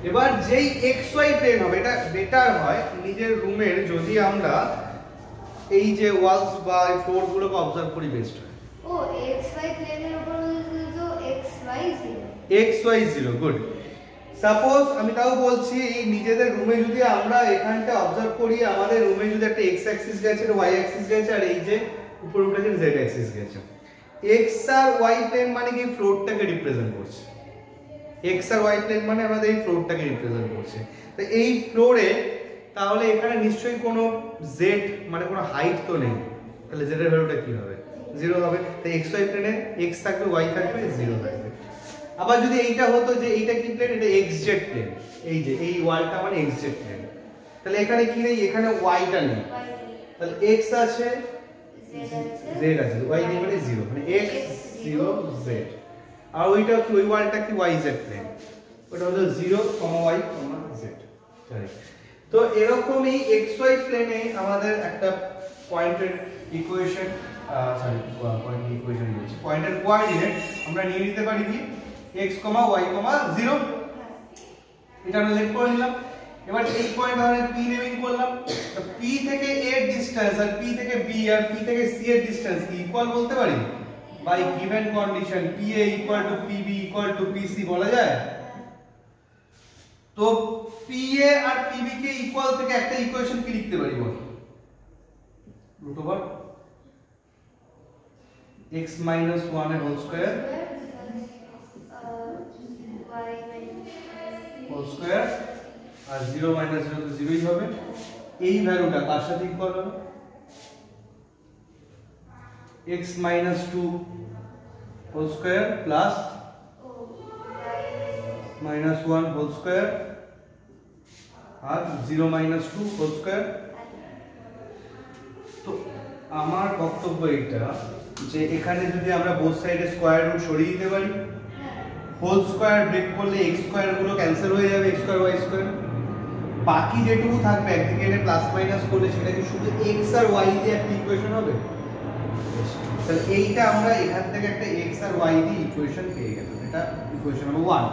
এবার যেই xy প্লেন হবে, এটা বেটার হয় নিজের রুমের যদি আমরা এই যে ওয়ালস বা ফ্লোর গুলোকে অবজার্ভ করি বেস্ট হয়। ও xy প্লেনের উপর তো xy 0, গুড। সাপোজ আমি তাও বলছি এই নিজেদের রুমে যদি আমরা এখানটা অবজার্ভ করি, আমাদের রুমে যদি একটা x অ্যাক্সিস গেছে, y অ্যাক্সিস গেছে, আর এই যে উপরে উঠেছে z অ্যাক্সিস গেছে, x আর y প্লেন মানে কি ফ্লোরটাকে রিপ্রেজেন্ট করছে, x আর y প্লেন মানে আমাদের এই ফ্লোরটাকে রিপ্রেজেন্ট করছে। তো এই ফ্লোরে তাহলে এখানে নিশ্চয়ই কোনো z মানে কোনো হাইট তো নেই, তাহলে z এর ভ্যালুটা কি হবে 0 হবে। তো xy প্লেনে x থাকবে, y থাকবে, 0 থাকবে। আবার যদি এইটা হতো যে এইটা কি প্লেন, এটা xz প্লেন, এই যে এই ওয়ালটা মানে xz প্লেন, তাহলে এখানে কি নেই, এখানে y টা নেই, তাহলে x আছে z আছে, y নেই মানে 0, মানে x 0 z। আর ওইটা কি ওই ওয়ালটা কি yz প্লেন, ওটা হলো 0, y, z। তো এরকমই xy প্লেনে আমাদের একটা পয়েন্টের ইকুয়েশন পয়েন্টের কোঅর্ডিনেট আমরা নিয়ে নিতে পারি কি x, y, 0, এটা আমরা লিখ করে নিলাম। এবার এই পয়েন্ট ধরেন p নেমিং করলাম, তো p থেকে a এর ডিসটেন্স আর p থেকে b আর p থেকে c এর ডিসটেন্স কি ইকুয়াল বলতে পারি by given condition pa equal to pb equal to pc বলা যায়। তো PA আর PB কে ইকুয়াল থেকে একটা ইকুয়েশন কি লিখতে পারি বল, রুট ওভার x - 1 এর হোল স্কয়ার আর 0 - 0 তো 0ই হবে। এই ভ্যালুটা কার সাথে ইকুয়াল হবে x - 2 whole square plus -1 whole square আর 0 - 2 হোল স্কয়ার। তো আমার বক্তব্য এটা যে এখানে যদি আমরা বোথ সাইডে স্কয়ার রুট সরিয়ে দিতে পারি, হোল স্কয়ার ব্রেক করলে এক্স স্কয়ার গুলো ক্যান্সেল হয়ে যাবে, এক্স স্কয়ার ওয়াই স্কয়ার। বাকি যেটুকু থাকবে একদিকে এটা প্লাস মাইনাস করলে সেটা কি শুধু এক্স আর ওয়াই দিয়ে একটা ইকুয়েশন হবে? তাহলে এইটা আমরা এখান থেকে একটা এক্স আর ওয়াই দিয়ে ইকুয়েশন পেয়ে গেলাম। এটা ইকুয়েশন নাম্বার 1।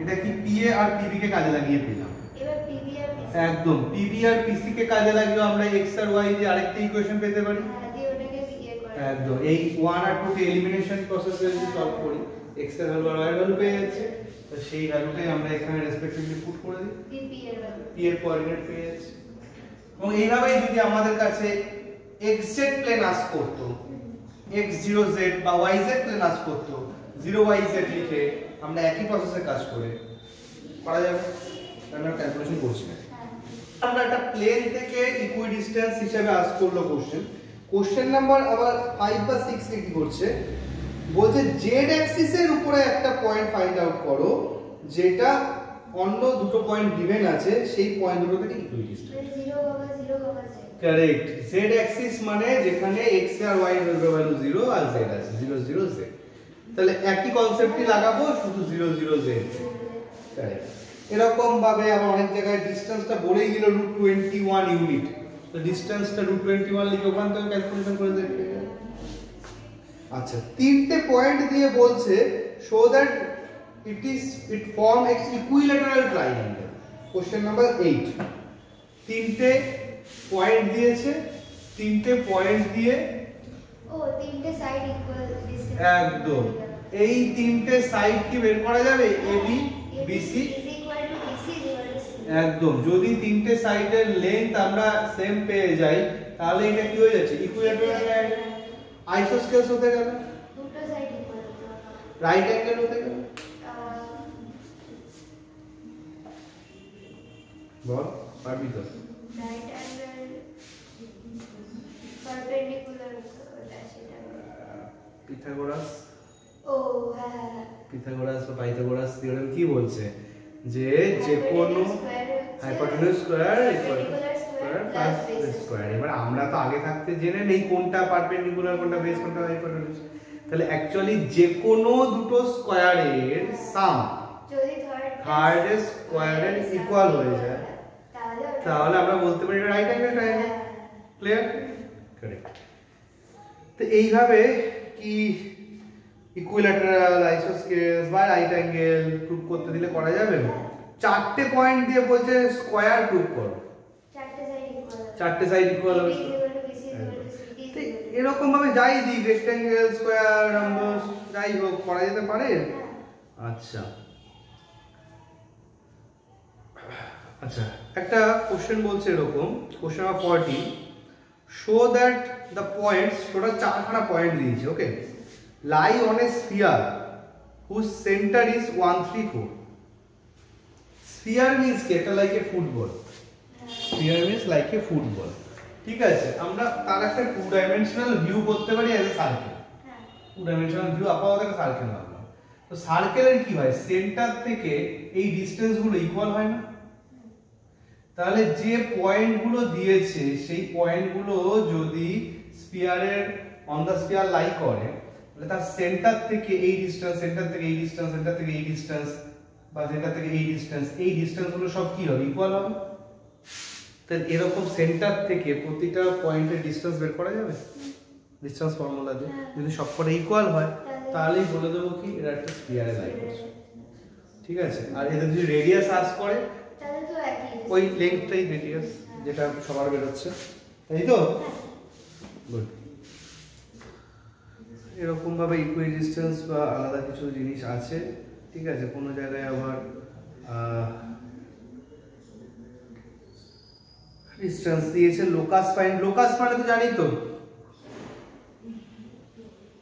এটা কি পিএ আর পিবি কে কাজে লাগিয়ে পেলাম। এবার পিবি আর পিসি একদম পিবি আর পিসি কে কাজে লাগিয়ে আমরা এক্স আর ওয়াই দিয়ে আরেকটা ইকুয়েশন পেতে পারি। দিয়ে ওটাকে বিয়ে করে একদম এই 1 আর 2 কে এলিমিনেশন প্রসেসে যদি সলভ করি এক্স এর ভ্যালু আর ওয়াই এর ভ্যালু পেয়ে যাচ্ছে। তো সেই ভ্যালুটাই আমরা এখানে রেসপেক্টিভলি পুট করে দিই, পিপি এর ভ্যালু পি এর কোঅর্ডিনেট পেয়ে যাচ্ছে। এবং এইভাবেই যদি আমাদের কাছে xz প্লেন আস করতো, x0z বা yz প্লেন আস করতো, 0yz লিখে আমরা একই প্রসেসে কাজ করা যাবে। আমরা ক্যালকুলেশন করছি না। আমরা একটা প্লেন থেকে ইকুইডিস্টেন্স হিসেবে আস করলো কোশ্চেন নাম্বার আবার 5 বা 6 কে কি করছে বলছে জেড অ্যাক্সিসের উপরে একটা পয়েন্ট ফাইন্ড আউট করো যেটা অন্য দুটো পয়েন্ট গিভেন আছে, সেই পয়েন্ট দুটো থেকে ইকুইডিস্টেন্স। 0,0,z correct. জেড অ্যাক্সিস মানে যেখানে x আর y এর ভ্যালু 0 আর z আছে 0 0 z। তাহলে একই কনসেপ্টই লাগাবো শুধু 0 0 z। কারেক্ট। এরকম ভাবে আমরা অনেক জায়গায় ডিসটেন্সটা বলেই দিল √21 ইউনিট। তো ডিসটেন্সটা √21 লিখে ওখান থেকে ক্যালকুলেশন করে দেখতে হবে। আচ্ছা, তিনটে পয়েন্ট দিয়ে বলছে show that it form an equilateral triangle। Question number 8। তিনটে পয়েন্ট দিয়েছে, তিনটে পয়েন্ট দিয়ে ও তিনটে সাইড ইকুয়াল ডিসটেন্স একদম এই তিনটে সাইড কি বের করা যাবে AB BC একদম। যদি তিনটে সাইডের লেন্থ আমরা সেম পেয়ে যাই তাহলে এটা কি হয়ে যাচ্ছে ইকুইল্যাটারাল ট্রায়াঙ্গেল। আইসোস্কেলস হতে গেল, দুটো সাইড ইকুয়াল, রাইট অ্যাঙ্গেল হতে গেল। বল পারবি তো? রাইট অ্যাঙ্গেল পারপেন্ডিকুলার ওটা সেটা পিথাগোরাস। ও হ্যাঁ পিথাগোরাস বা পাইথাগোরাস থিওরেম কি বলছে যে যে কোনো hypotenuse square equal plus base square. এবার আমরা তো আগে থাকতে জেনে নেই কোনটা পারপেন্ডিকুলার কোনটা বেস কোনটা হাইপোটেনিউস। তাহলে অ্যাকচুয়ালি যে কোনো দুটো স্কয়ারের সাম যদি থার্ড স্কয়ারের ইকুয়াল হয়ে যায় তাহলে আমরা বলতে পারি right angle triangle. Clear? Correct. তো এইভাবে কি ইকুইল্যাটারাল, আইসোস্কেলস বা রাইট অ্যাঙ্গেল প্রুফ করতে দিলে করা যাবে। চারটে পয়েন্ট দিয়ে বলছে স্কয়ার প্রুফ করো, চারটে সাইড ইকুয়াল হবে। এরকম ভাবে যাই দিই রেক্ট্যাঙ্গেল, স্কয়ার, রম্বস যাই হোক করা যেতে পারে। আচ্ছা আচ্ছা, একটা কোশ্চেন বলছে এরকম, question number 40, show that the points, total 4খানা পয়েন্ট দিয়েছে, okay, lie on a sphere whose center is 1 3 4। sphere means কি? এটা like a football. sphere means like a football. ঠিক আছে, আমরা তার একটা 2 ডাইমেনশনাল ভিউ করতে পারি as a circle. 2 dimensional view আপাতত একটা সার্কেল বানালাম। তো সার্কেলের কি হয়, সেন্টার থেকে এই ডিসটেন্স গুলো ইকুয়াল হয় না। তাহলে যে পয়েন্টগুলো দিয়েছে সেই পয়েন্টগুলো যদি স্ফিয়ারের অন দা স্ফিয়ার লাই করে তাহলে তার সেন্টার থেকে এই ডিসটেন্স, সেন্টার থেকে এই ডিসটেন্স, সেন্টার থেকে এই ডিসটেন্স বা সেন্টার থেকে এই ডিসটেন্স গুলো সব কি হবে, ইকুয়াল হবে। তাহলে এরকম সেন্টার থেকে প্রতিটা পয়েন্টের ডিসটেন্স বের করা যাবে ডিসটেন্স ফর্মুলা দিয়ে। যদি সবকটা ইকুয়াল হয় তাহলেই বলে দেবো কি এরা একটা স্ফিয়ারে লাই করছে। ঠিক আছে, আর এদের যদি রেডিয়াস আস করে ওই লেন্থটাই রেডিয়াস যেটা সবার বের হচ্ছে, তাই তো? গুড। এরকম ভাবে ইকুইডিস্টেন্স বা আলাদা কিছু জিনিস আছে। ঠিক আছে, কোনো জায়গায় আবার ডিসটেন্স দিয়েছে। লোকাস ফাইন্ড, লোকাস মানে তো জানি তো,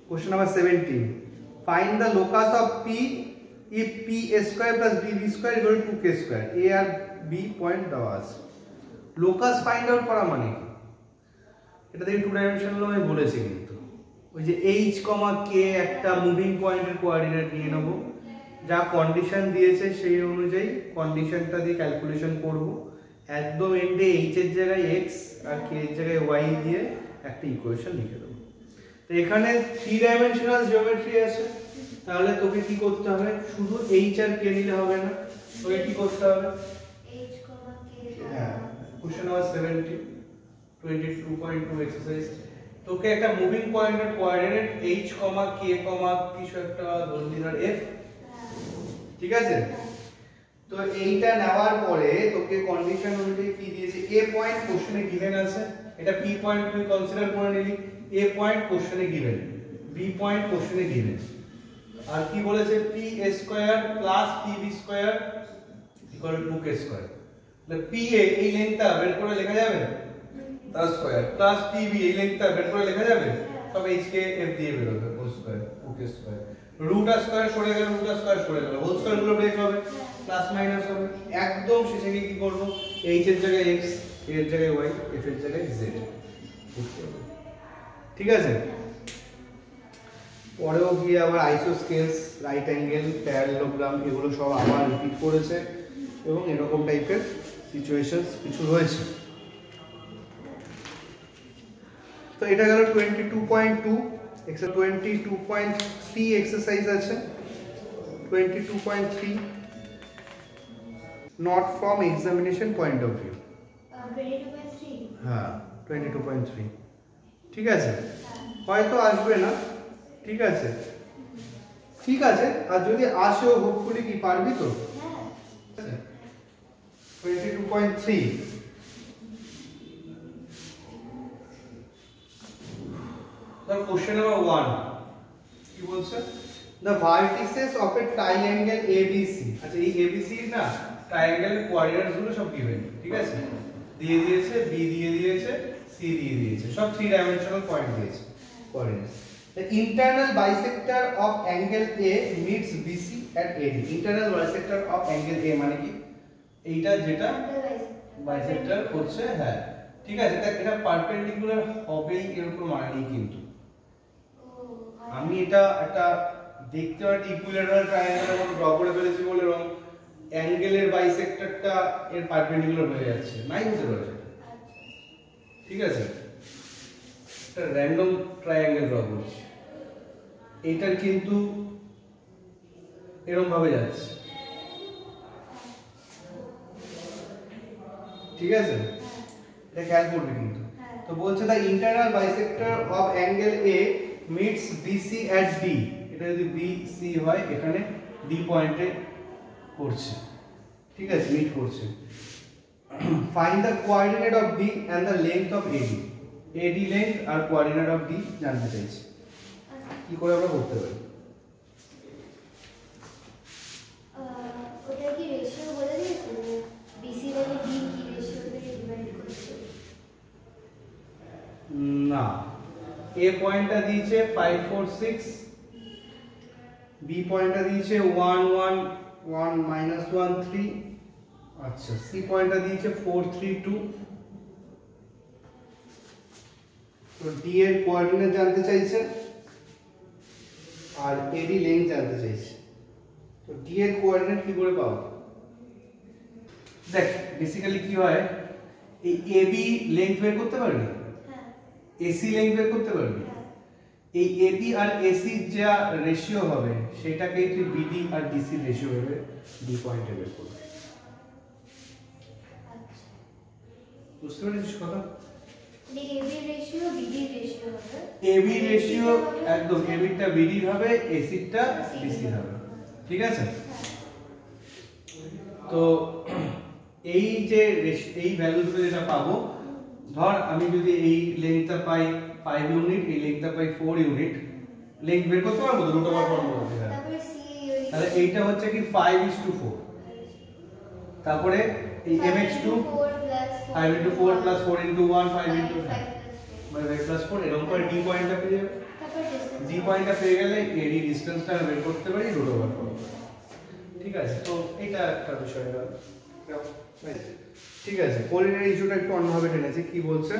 question number 17, find the locus of P if p a square plus b b square equal to 2k square। a আর b পয়েন্ট দেওয়া আছে। লোকাস ফাইন্ড আউট করা মানে কি? এটা থেকে 2 ডাইমেনশনাল আমি বলেছি, কিন্তু ওই যে h, k একটা মুভিং পয়েন্টের কোঅর্ডিনেট নিয়ে নেব, যা কন্ডিশন দিয়েছে সেই অনুযায়ী কন্ডিশনটা দিয়ে ক্যালকুলেশন করব। একদম এন্ডে h এর জায়গায় x আর k এর জায়গায় y দিয়ে একটা ইকুয়েশন লিখে দেব। এখানে 3 ডাইমেনশনাল জিওমেট্রি আছে, তাহলে তোকে কি করতে হবে, শুধু এইচ আর কে নিলে হবে না, তোকে কি করতে হবে, h, k, হ্যাঁ কোশ্চেন নাম্বার 70 22.2 এক্সারসাইজ, তোকে একটা মুভিং পয়েন্টের কোঅর্ডিনেট h, k, কিছু একটা ধর f, ঠিক আছে। তো এইটা নেওয়ার পরে তোকে কন্ডিশন অনুযায়ী কি দিয়েছে, a পয়েন্ট কোশ্চেনে গিভেন আছে, এটা p পয়েন্ট তুই কনসিডার করে নিলি, a পয়েন্ট কোশ্চেনে গিভেন, b পয়েন্ট কোশ্চেনে গিভেন, আর কি বলেছে p square plus pb square equal to 2k square. তাহলে pa এই লেন্থটা বের করে লেখা যাবে, তার স্কয়ার প্লাস pb এই লেন্থটা বের করে লেখা যাবে, সব h কে f দিয়ে বের হবে, whole square 2k square, root আর স্কয়ার সরে গেল, রুট আর স্কয়ার সরে গেল, হোল স্কয়ার গুলো ব্রেক হবে, প্লাস মাইনাস হবে। একদম শেষে কি করব, h এর জায়গায় x, a এর জায়গায় y, f এর জায়গায় z পুট করব, ঠিক আছে। পরেও গিয়ে আবার আইসোস্কেলস, রাইট অ্যাঙ্গেল, প্যারালেলোগ্রাম এগুলো সব আবার রিপিট করেছে এবং এরকম টাইপের সিচুয়েশনস কিছু রয়েছে। তো এটা গেল 22.2, 22.3 এক্সারসাইজ আছে, 22.3 not from examination point of view, 22.3, হ্যাঁ 22.3, ঠিক আছে, হয়তো আসবে না, ঠিক আছে, ঠিক আছে, আর যদি আসেও হোপফুলি কি পারবি তো, হ্যাঁ 22.3 তার কোশ্চেন নাম্বার 1 কি বলছে, the vertices of a triangle ABC, আচ্ছা এই ABC না ট্রায়াঙ্গেলের কোঅর্ডিনেটস গুলো সব given, ঠিক আছে, দিয়ে দিয়েছে, B দিয়ে দিয়েছে, C দিয়ে দিয়েছে, সব 3 ডাইমেনশনাল পয়েন্ট দিয়েছে coordinates. The internal bisector of angle A meets BC at AD, internal bisector of angle A মানে কি, এইটা যেটা বাইসেক্টর হচ্ছে, হ্যাঁ ঠিক আছে, এটা পারপেন্ডিকুলার হবেই এরকম মানে নেই, কিন্তু আমি এটা একটা দেখতে পাচ্ছি ইকুইল্যাটারাল ট্রায়াঙ্গেলের মতো ড্র করে ফেলেছি বলে এরকম অ্যাঙ্গেলের বাইসেক্টরটা এর পারপেন্ডিকুলার হয়ে যাচ্ছে, নাই হতে পারে, ঠিক আছে, এটা র্যান্ডম ট্রায়াঙ্গেল ড্র করছি, এটার কিন্তু এরকম ভাবে যাচ্ছে, ঠিক আছে, এটা খেয়াল করবে কিন্তু। তো বলছে the internal bisector of angle A meets BC at D, এটা যদি বিসি হয় এখানে ডি পয়েন্টে করছে, ঠিক আছে, মিট করছে। Find the coordinate of D and the length of AD, AD length আর কোঅর্ডিনেট অফ ডি জানতে চাইছি, কি করে আমরা করতে পারি, ওটা কি রেশিও বলে দিয়েছে যে BC থেকে D কি রেশিও থেকে ডিভাইড করছে, না এ পয়েন্টটা দিয়েছে 546, বি পয়েন্টটা দিয়েছে 1 13, আচ্ছা সি পয়েন্টটা দিয়েছে 432, তো ডি এর কোঅর্ডিনেট জানতে চাইছে আর এডি লেংথ জানতে চাইছে। তো ডি এর কোঅর্ডিনেট কি করে পাবো, দেখ বেসিক্যালি কি হয়, এই এবি লেংথ বের করতে পারবি, হ্যাঁ এসি লেংথ বের করতে পারবি, এই এবি আর এসি যা রেশিও হবে সেটাকেই তুই বিডি আর ডিসি রেশিও ভেবে ডি পয়েন্টে বের করবি, আচ্ছা, বুঝতে পেরেছিস কথা, AB রেশিও BD রেশিও হবে, এবি রেশিও একদম এবিটা বিডি হবে, এসিটা ডিসি হবে, ঠিক আছে। তো এই যে এই ভ্যালু দুটো যেটা পাবো, ধর আমি যদি এই লেংথটা পাই 5 ইউনিট, এই লেংথটা পাই 4 ইউনিট, লেংথ বের করতে পারবো তো, রুট ওভার ফর্মুলা দিয়ে, তারপরে C তাহলে এইটা হচ্ছে কি 5:4, তারপরে এই mx2 5:4 + 4:1 5:5 + 4 এরকম করে ডি পয়েন্টটা পেয়ে যাবে, ডি পয়েন্টটা পেয়ে গেলে এডি ডিসটেন্সটা বের করতে পারি রুট ওভার ফর্মুলা, ঠিক আছে। তো এটা একটা বিষয় গেল, ঠিক আছে। কোঅর্ডিনেট ইস্যুটা একটু অন্যভাবে টেনেছি, কি বলছে,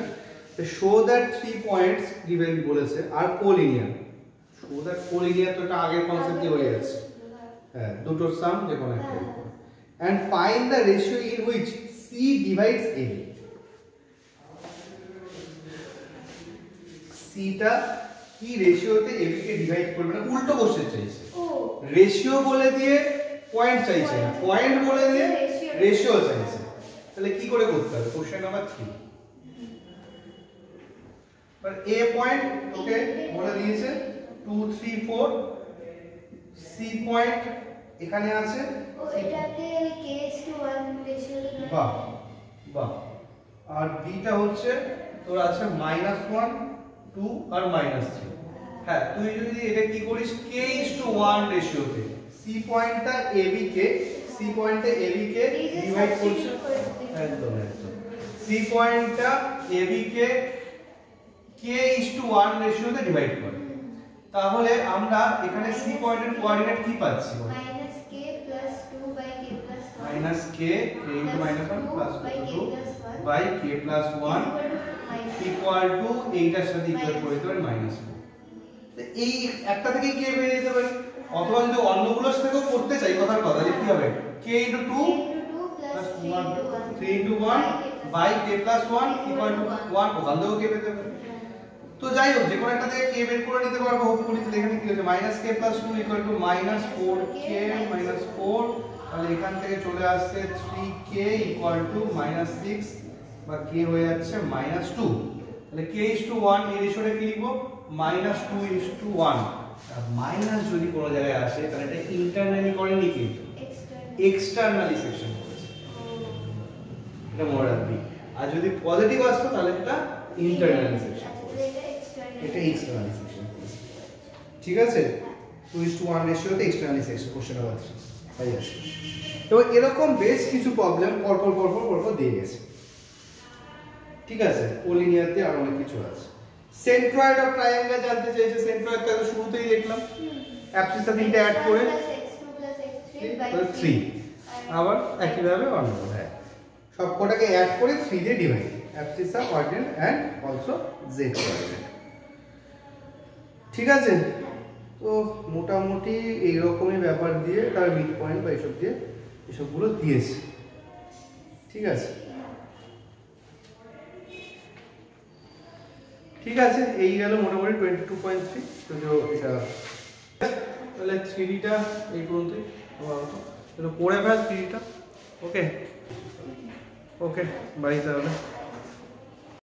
শো দ্যাট 3 পয়েন্টস গিভেন বলেছে আর কোলিনিয়ার, শো দ্যাট কোলিনিয়ার তো এটা আগের কনসেপ্ট দিয়ে হয়ে যাচ্ছে, হ্যাঁ দুটোর সাম যে কোনো একটা, and find the ratio in which C divides AB, C টা কি রেশিওতে এবি কে ডিভাইড করবে না, উল্টো কোশ্চেন চাইছে। ও রেশিও বলে দিয়ে পয়েন্ট চাইছে না, পয়েন্ট বলে দিয়ে রেশিও চাইছে। তাহলে কি করে করতে হবে? কোশ্চেন নাম্বার 3 पर a পয়েন্ট ওকে বলে দিয়েছে 2 3 4, c পয়েন্ট এখানে আছে, ও এটাতে k:1 রেশিও বাহ বাহ। আর b টা হচ্ছে তোর আছে -1 2 আর -3। হ্যাঁ, তুই যদি এটা কি করিস k:1 রেশিওতে c পয়েন্টটা ab কে ডিভাইড করছে, একদম একদম c পয়েন্টটা ab কে k:1 রেশিওতে ডিভাইড করে। তাহলে আমরা এখানে c পয়েন্টের কোঅর্ডিনেট কি পাচ্ছি? -k + 2 / k + 1 -k into -1 plus 2 by k plus 1 equal to এইটার সাথে ইকুয়াল করে দিতে পারি -2। তো এই একটা থেকে k বেরিয়ে যেতে পারে, অথবা যদি অন্যগুলোর সাথেও করতে চাই কথার কথা, যে কি হবে k into 2 plus 3 into 1 by k plus 1 equal to 1, ওখান থেকেও k পেতে পারি। তো যাই হোক, যে কোনো একটা থেকে k বের করে নিতে পারবো হোপফুলি। তো এখানে কি হচ্ছে -k plus 2 equal to -4k -4, তাহলে এখান থেকে চলে আসছে 3k equal to -6 বা k হয়ে যাচ্ছে -2। তাহলে k:1 এই রেশিওটা কি লিখবো? -2:1। আর মাইনাস যদি কোনো জায়গায় আসে তাহলে এটা ইন্টারনালি করেনি, কিন্তু এক্সটারনালি সেকশন করেছে, এটা মনে রাখবি। আর যদি পজিটিভ আসতো তাহলে এটা ইন্টারনালি সেকশন, এটা এক্সটারনালি সেকশন করেছে। ঠিক আছে, 2:1 রেশিওতে এক্সটারনালি সেকশন, কোশ্চেন নাম্বার 3 তাই আছে। এবং এরকম বেশ কিছু প্রবলেম পরপর দিয়ে গেছে। ঠিক আছে, কোলিনিয়ারতে আর অনেক কিছু আছে। সেন্ট্রয়েড অফ ট্রায়াঙ্গেল জানতে চাইছে, সেন্ট্রয়েড তো শুরুতেই দেখলাম, অ্যাবসিসটা 3টা অ্যাড করে 3, আবার একই ভাবে অন্য, হ্যাঁ সবকটাকে অ্যাড করে 3 দিয়ে divide, abscissa coordinate and also z coordinate. ঠিক আছে, তো মোটামুটি এই রকমই ব্যাপার দিয়ে তার মিড পয়েন্ট বা এসব দিয়ে এসবগুলো দিয়েছে। ঠিক আছে, ঠিক আছে, এই গেল মোটামুটি 22.3। তো এটা তাহলে 3Dটা এই পর্যন্তই, তাহলে পড়ে ফেল 3Dটা। ওকে ওকে, বাই তাহলে।